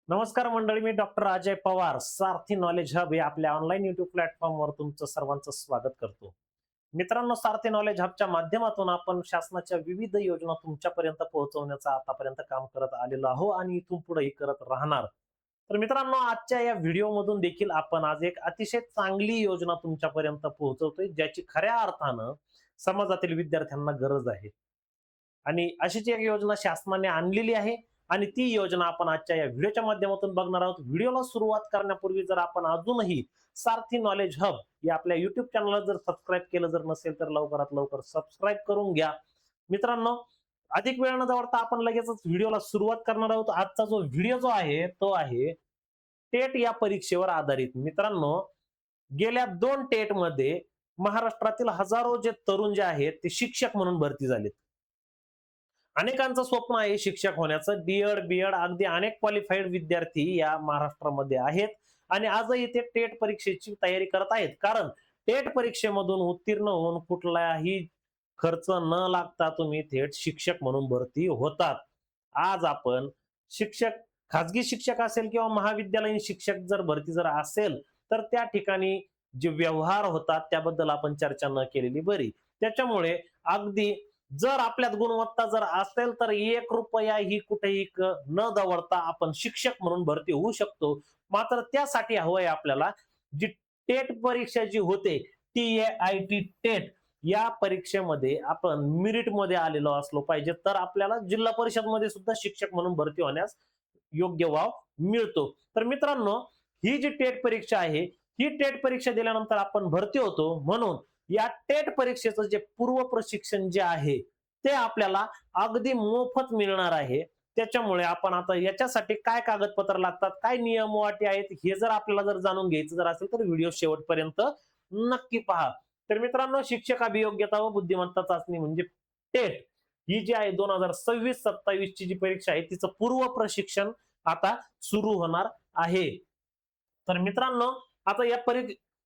नमस्कार मंडळी, मी डॉक्टर अजय पवार, सारथी knowledge hub या आपल्या ऑनलाईन युट्यूब प्लॅटफॉर्मवर तुमचं सर्वांचं स्वागत करतो. मित्रांनो, सारथी नॉलेज हबच्या माध्यमातून आपण शासनाच्या विविध योजना तुमच्यापर्यंत पोहोचवण्याचं आतापर्यंत काम करत आलेलो आहो आणि इथून पुढेही करत राहणार. तर मित्रांनो, आजच्या या व्हिडिओमधून देखील आपण आज एक अतिशय चांगली योजना तुमच्यापर्यंत पोहोचवतोय, ज्याची खऱ्या अर्थानं समाजातील विद्यार्थ्यांना गरज आहे. आणि अशीच एक योजना शासनाने आणलेली आहे आणि ती योजना आपण आजच्या या व्हिडिओच्या माध्यमातून बघणार आहोत. व्हिडिओला सुरुवात करण्यापूर्वी जर आपण अजूनही सारथी नॉलेज हब या आपल्या युट्यूब चॅनलला जर सबस्क्राईब केलं जर नसेल तर लवकरात लवकर सबस्क्राईब करून घ्या. मित्रांनो, अधिक वेळ न दवडता आपण लगेचच व्हिडिओला सुरुवात करणार आहोत. आजचा जो व्हिडिओ जो आहे तो आहे टेट या परीक्षेवर आधारित. मित्रांनो, गेल्या 2 टेट मध्ये महाराष्ट्रातील हजारो जे तरुण जे आहेत ते शिक्षक म्हणून भरती झालेत. अनेकांचं स्वप्न आहे शिक्षक होण्याचं. डीएड बीएड अगदी अनेक क्वालिफाईड विद्यार्थी या महाराष्ट्रामध्ये आहेत आणि आजही ते टेट परीक्षेची तयारी करत आहेत. कारण टेट परीक्षेमधून उत्तीर्ण होऊन कुठलाही खर्च न लागता तुम्ही थेट शिक्षक म्हणून भरती होतात. आज आपण शिक्षक, खाजगी शिक्षक असेल किंवा महाविद्यालयीन शिक्षक जर भरती जर असेल तर त्या ठिकाणी जे व्यवहार होतात त्याबद्दल आपण चर्चा न केलेली बरी. त्याच्यामुळे अगदी जर आपल्यात गुणवत्ता जर असेल तर 1 रुपया ही कुठेही न दवडता आपण शिक्षक म्हणून भरती होऊ शकतो. मात्र त्यासाठी हवंय आपल्याला जी टेट परीक्षा जी होते, TAIT टेट, या परीक्षेमध्ये आपण मेरिट मध्ये आलेलो असलो पाहिजे, तर आपल्याला जिल्हा परिषद मध्ये सुद्धा शिक्षक म्हणून भरती होण्यास योग्य वाव मिळतो. तर मित्रांनो, ही जी टेट परीक्षा आहे, ही टेट परीक्षा दिल्यानंतर आपण भरती होतो. म्हणून या टेट परीक्षेचं जे पूर्व प्रशिक्षण जे आहे ते आपल्याला अगदी मोफत मिळणार आहे. त्याच्यामुळे आपण आता याच्यासाठी काय कागदपत्र लागतात, काय नियम व अटी आहेत, हे जर आपल्याला जर जाणून घ्यायचं जर असेल तर व्हिडिओ शेवटपर्यंत नक्की पहा. तर मित्रांनो, शिक्षक अभियोग्यता व बुद्धिमत्ता चाचणी म्हणजे टेट ही जी आहे 2026-27 ची जी परीक्षा आहे तिचं पूर्व प्रशिक्षण आता सुरू होणार आहे. तर मित्रांनो, आता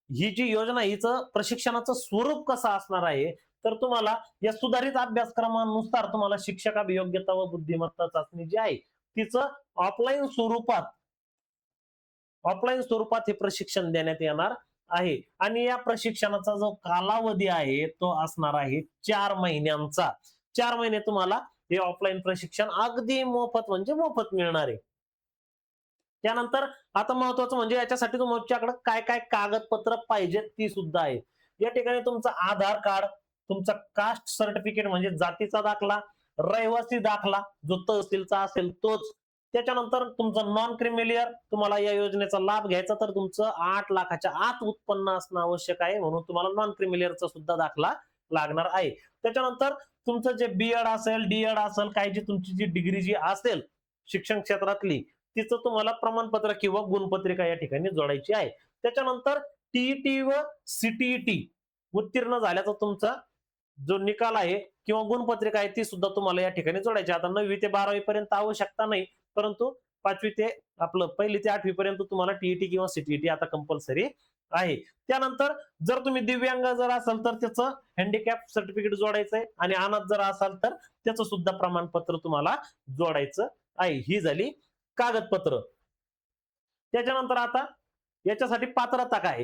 ही जी योजना, हिचं प्रशिक्षणाचं स्वरूप कसं असणार आहे, तर तुम्हाला या सुधारित अभ्यासक्रमानुसार तुम्हाला शिक्षक अभियोग्यता व बुद्धिमत्ता चाचणी जी आहे तिचं ऑफलाईन स्वरूपात ऑफलाईन स्वरूपात हे प्रशिक्षण देण्यात येणार आहे. आणि या प्रशिक्षणाचा जो कालावधी आहे तो असणार आहे 4 महिन्यांचा. 4 महिने तुम्हाला हे ऑफलाईन प्रशिक्षण अगदी मोफत म्हणजे मोफत मिळणार आहे. त्यानंतर आता महत्वाचं म्हणजे याच्यासाठी तुमच्याकडे काय काय कागदपत्र पाहिजेत ती सुद्धा आहे. या ठिकाणी तुमचं आधार कार्ड, तुमचा कास्ट सर्टिफिकेट म्हणजे जातीचा दाखला, रहिवासी दाखला जो तहसीलचा असेल तोच. त्याच्यानंतर तुमचं नॉन क्रिमिलियर, तुम्हाला या योजनेचा लाभ घ्यायचा तर तुमचं 8 लाखाच्या आत उत्पन्न असणं आवश्यक आहे, म्हणून तुम्हाला नॉन क्रिमिलियरचा सुद्धा दाखला लागणार आहे. त्याच्यानंतर तुमचं जे बीएड असेल, डीएड असेल, काय जी तुमची जी डिग्री जी असेल शिक्षण क्षेत्रातली, तिचं तुम्हाला प्रमाणपत्र किंवा गुणपत्रिका या ठिकाणी जोडायची आहे. त्याच्यानंतर टीईटी व सीटीईटी उत्तीर्ण झाल्याचा तुमचा जो निकाल आहे किंवा गुणपत्रिका आहे ती सुद्धा तुम्हाला या ठिकाणी जोडायची. आता 9वी ते 12वी पर्यंत आवश्यकता नाही, परंतु 5वी ते 1ली ते 8वी पर्यंत तुम्हाला टीईटी किंवा सीटीईटी आता कंपल्सरी आहे. त्यानंतर जर तुम्ही दिव्यांग जर असाल तर त्याचं हँडिकॅप सर्टिफिकेट जोडायचंय आणि अनाथ जर असाल तर त्याचं सुद्धा प्रमाणपत्र तुम्हाला जोडायचं आहे. ही झाली कागदपत्र. त्याच्यानंतर आता याच्यासाठी पात्रता काय,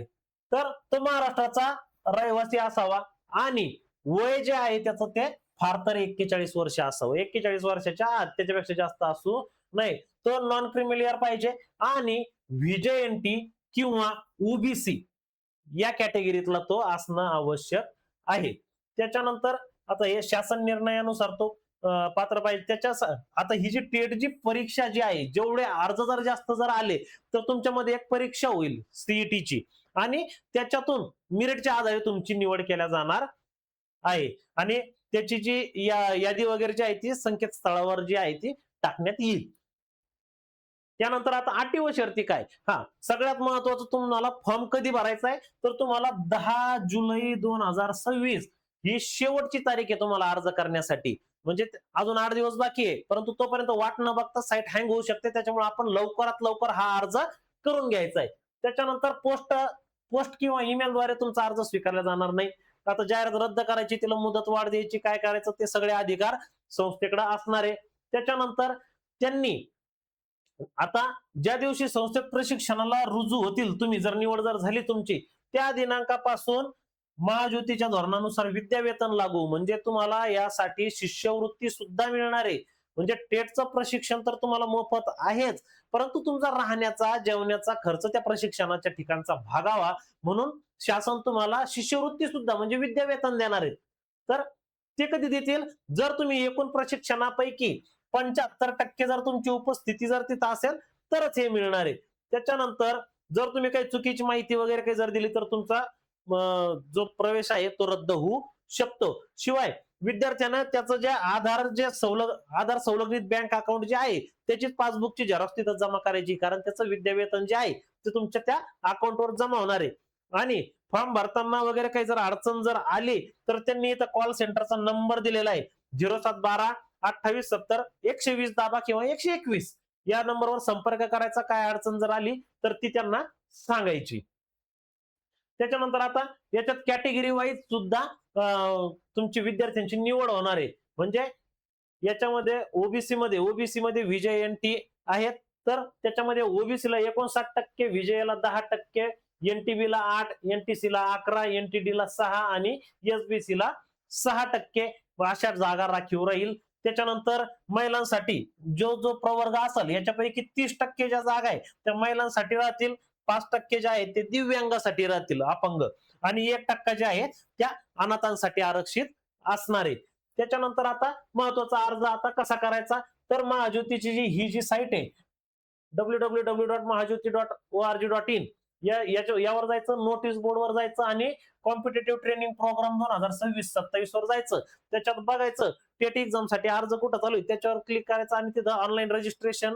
तर तो महाराष्ट्राचा रहिवासी असावा आणि वय जे आहे त्याचं ते फार तर 41 वर्ष असावं. 41 वर्षाच्या आत, त्याच्यापेक्षा जास्त असू नये. तो नॉन क्रिमिलियर पाहिजे आणि व्हीजेएनटी किंवा ओबीसी या कॅटेगरीतला तो असणं आवश्यक आहे. त्याच्यानंतर आता हे शासन निर्णयानुसार तो पात्र पाहिजे. आता ही जी टेट जी परीक्षा जी आहे, जेवढे अर्ज जर जास्त जर आले तर तुमच्यामध्ये एक परीक्षा होईल सीईटीची आणि त्याच्यातून मेरिटच्या आधारे तुमची निवड केल्या जाणार आहे आणि त्याची जी यादी वगैरे जी आहे ती संकेतस्थळावर जी आहे ती टाकण्यात येईल. त्यानंतर आता अटी व शर्ती काय, सगळ्यात महत्वाचं तुम्हाला फॉर्म कधी भरायचा आहे, तर तुम्हाला 10 जुलै 2026 ही शेवटची तारीख आहे तुम्हाला अर्ज करण्यासाठी. म्हणजे अजून 8 दिवस बाकी आहे, परंतु तोपर्यंत वाट न बघता साईट हँग होऊ शकते. त्याच्यामुळे आपण लवकरात लवकर हा अर्ज करून घ्यायचा आहे. त्याच्यानंतर पोस्ट किंवा ईमेलद्वारे तुमचा अर्ज स्वीकारला जाणार नाही. आता जाहिरात रद्द करायची, तिला मुदत वाढ द्यायची, काय करायचं ते सगळे अधिकार संस्थेकडे असणार आहे. त्याच्यानंतर त्यांनी आता ज्या दिवशी संस्थेत प्रशिक्षणाला रुजू होतील, तुम्ही जर निवड जर झाली तुमची, त्या दिनांकापासून महाज्योतीच्या धोरणानुसार विद्यावेतन लागू, म्हणजे तुम्हाला यासाठी शिष्यवृत्ती सुद्धा मिळणार आहे. म्हणजे टेटचं प्रशिक्षण तर तुम्हाला मोफत आहेच, परंतु तुमचा राहण्याचा जेवण्याचा खर्च त्या प्रशिक्षणाच्या ठिकाणचा भागावा म्हणून शासन तुम्हाला शिष्यवृत्ती सुद्धा म्हणजे विद्यावेतन देणार आहे. तर ते कधी देतील? जर तुम्ही एकूण प्रशिक्षणापैकी 75% जर तुमची उपस्थिती जर तिथं असेल तरच हे मिळणार आहे. त्याच्यानंतर जर तुम्ही काही चुकीची माहिती वगैरे काही जर दिली तर तुमचा जो प्रवेश आहे तो रद्द होऊ शकतो. शिवाय विद्यार्थ्यांना त्याचं जे आधार संलग्नित बँक अकाउंट जे आहे त्याची पासबुकची झेरॉक्स तिथं जमा करायची, कारण त्याचं विद्यावेतन जे आहे ते तुमच्या त्या अकाउंटवर जमा होणार आहे. आणि फॉर्म भरताना वगैरे काही जर अडचण जर आली तर त्यांनी इथं कॉल सेंटरचा नंबर दिलेला आहे 0712 2870 120 दाबा किंवा 121 या नंबरवर संपर्क करायचा. काय अडचण जर आली तर ती त्यांना सांगायची. त्याच्यानंतर आता याच्यात कॅटेगरी वाईज सुद्धा तुमची विद्यार्थ्यांची निवड होणार आहे. म्हणजे याच्यामध्ये ओबीसी मध्ये विजय एनटी आहेत, तर त्याच्यामध्ये ओबीसीला 59%, विजयाला 10%, एनटीबी ला 8, एनटीसी ला 11, एनटीडी ला 6 आणि एसबीसी ला 6% अशा जागा राखीव राहील. त्याच्यानंतर महिलांसाठी जो प्रवर्ग असेल याच्यापैकी 30% ज्या जागा आहे त्या महिलांसाठी राहतील, 5% जे आहे ते दिव्यांगासाठी राहतील अपंग, आणि 1% जे आहे त्या अनाथांसाठी आरक्षित असणार आहे. त्याच्यानंतर आता महत्वाचा अर्ज आता कसा करायचा, तर महाज्योतीची ही जी साईट आहे www.mahajyoti.org.in यावर जायचं, नोटीस बोर्डवर जायचं आणि कॉम्पिटेटिव्ह ट्रेनिंग प्रोग्राम 2026-27 वर जायचं. त्याच्यात बघायचं टेट एक्झाम साठी अर्ज कुठं चालू आहे त्याच्यावर क्लिक करायचं आणि तिथं ऑनलाईन रजिस्ट्रेशन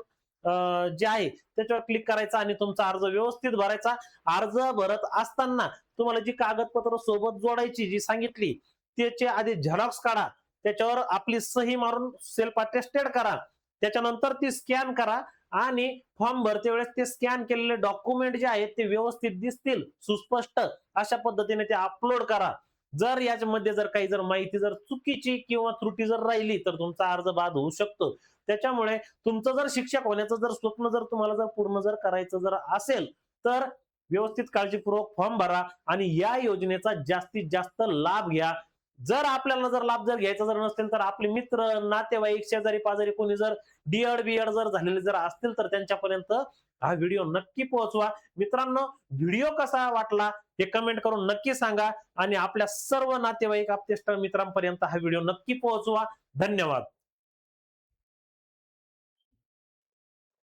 जे आहे त्याच्यावर क्लिक करायचं आणि तुमचा अर्ज व्यवस्थित भरायचा. अर्ज भरत असताना तुम्हाला जी कागदपत्र सोबत जोडायची जी सांगितली त्याचे आधी झेरॉक्स काढा, त्याच्यावर आपली सही मारून सेल्फ अटेस्टेड करा, त्याच्यानंतर ती स्कॅन करा आणि फॉर्म भरते वेळेस ते स्कॅन केलेले डॉक्युमेंट जे आहेत ते व्यवस्थित दिसतील सुस्पष्ट अशा पद्धतीने ते अपलोड करा. जर याच्यामध्ये जर काही जर माहिती जर चुकीची किंवा त्रुटी जर राहिली तर तुमचा अर्ज बाद होऊ शकतो. त्याच्यामुळे तुमचं जर शिक्षक होण्याचं जर स्वप्न जर तुम्हाला जर पूर्ण जर करायचं जर असेल तर व्यवस्थित काळजीपूर्वक फॉर्म भरा आणि या योजनेचा जास्तीत जास्त लाभ घ्या. जर आपल्याला जर लाभ जर घ्यायचा जर नसेल तर आपले मित्र नातेवाईक शेजारी पाजारी कोणी जर डीएड बीएड जर झालेले जर असतील तर त्यांच्यापर्यंत हा व्हिडिओ नक्की पोहोचवा. मित्रांनो, व्हिडिओ कसा वाटला हे कमेंट करून नक्की सांगा आणि आपल्या सर्व नातेवाईक आपल्या मित्रांपर्यंत हा व्हिडिओ नक्की पोहोचवा. धन्यवाद.